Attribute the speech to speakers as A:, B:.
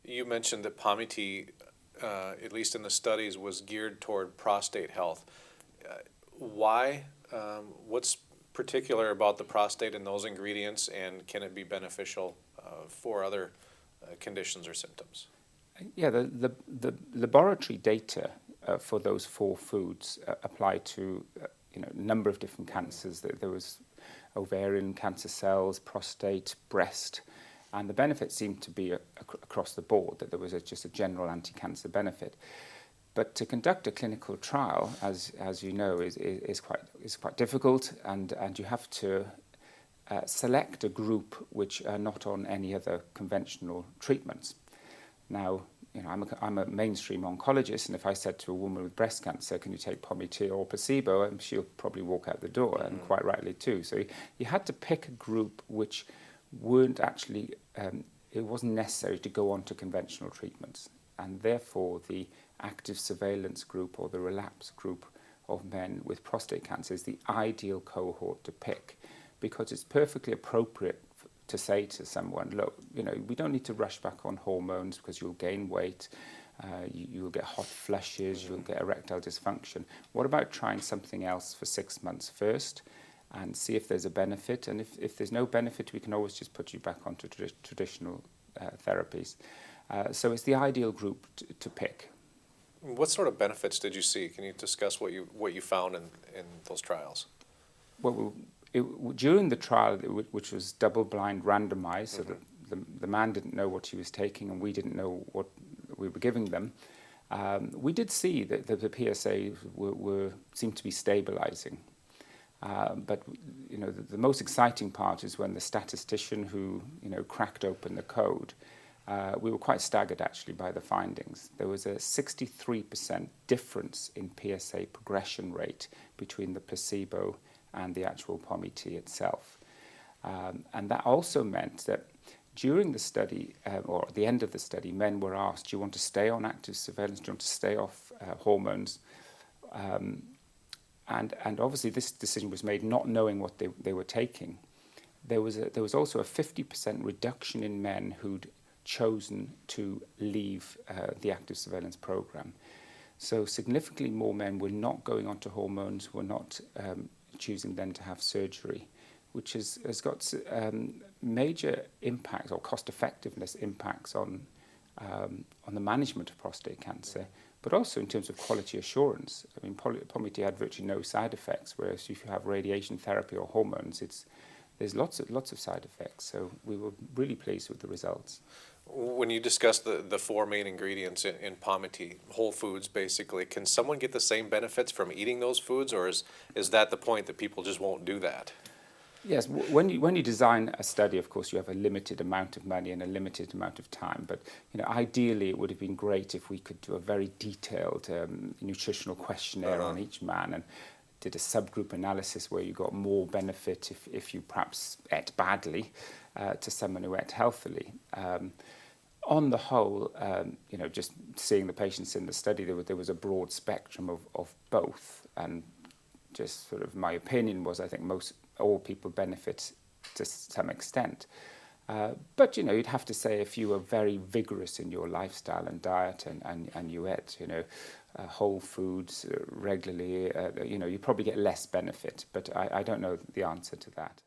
A: You mentioned that Pomi-T, at least in the studies, was geared toward prostate health. Why? What's particular about the prostate and those ingredients, and can it be beneficial for other conditions or symptoms?
B: Yeah, the laboratory data for those four foods apply to a number of different cancers. There was ovarian cancer cells, prostate, breast, and the benefit seemed to be across the board, that there was just a general anti-cancer benefit. But to conduct a clinical trial, as you know, is quite difficult, and you have to select a group which are not on any other conventional treatments. Now, I'm a mainstream oncologist, and if I said to a woman with breast cancer, "Can you take Pomi-T or placebo?" she'll probably walk out the door, and quite rightly too. So you had to pick a group which weren't actually. It wasn't necessary to go on to conventional treatments, and therefore the active surveillance group or the relapse group of men with prostate cancer is the ideal cohort to pick, because it's perfectly appropriate to say to someone, look, we don't need to rush back on hormones because you'll gain weight, you'll get hot flushes, you'll get erectile dysfunction. What about trying something else for 6 months first and see if there's a benefit? And if there's no benefit, we can always just put you back onto traditional therapies. So it's the ideal group to pick.
A: What sort of benefits did you see? Can you discuss what you found in those trials?
B: Well, during the trial, which was double-blind randomized, so that the man didn't know what he was taking and we didn't know what we were giving them, we did see that the PSA seemed to be stabilizing. But the most exciting part is when the statistician who cracked open the code. We were quite staggered actually by the findings. There was a 63% difference in PSA progression rate between the placebo and the actual Pomi-T itself. And that also meant that during the study, or at the end of the study, men were asked, do you want to stay on active surveillance, do you want to stay off hormones? And obviously this decision was made not knowing what they were taking. There was also a 50% reduction in men who'd chosen to leave the active surveillance program. So significantly more men were not going on to hormones, were not choosing then to have surgery, which has got major impacts or cost effectiveness impacts on the management of prostate cancer, but also in terms of quality assurance. I mean, Pomi-T had virtually no side effects, whereas if you have radiation therapy or hormones, there's lots of side effects. So we were really pleased with the results.
A: When you discuss the four main ingredients in Pomi-T, whole foods basically, can someone get the same benefits from eating those foods, or is that the point that people just won't do that?
B: Yes, when you design a study, of course, you have a limited amount of money and a limited amount of time. But ideally, it would have been great if we could do a very detailed nutritional questionnaire on each man and did a subgroup analysis where you got more benefit if you perhaps ate badly to someone who ate healthily. On the whole, just seeing the patients in the study, there was a broad spectrum of both, and just sort of my opinion was I think all people benefit to some extent. But you'd have to say if you were very vigorous in your lifestyle and diet and you ate whole foods regularly, you probably get less benefit. But I don't know the answer to that.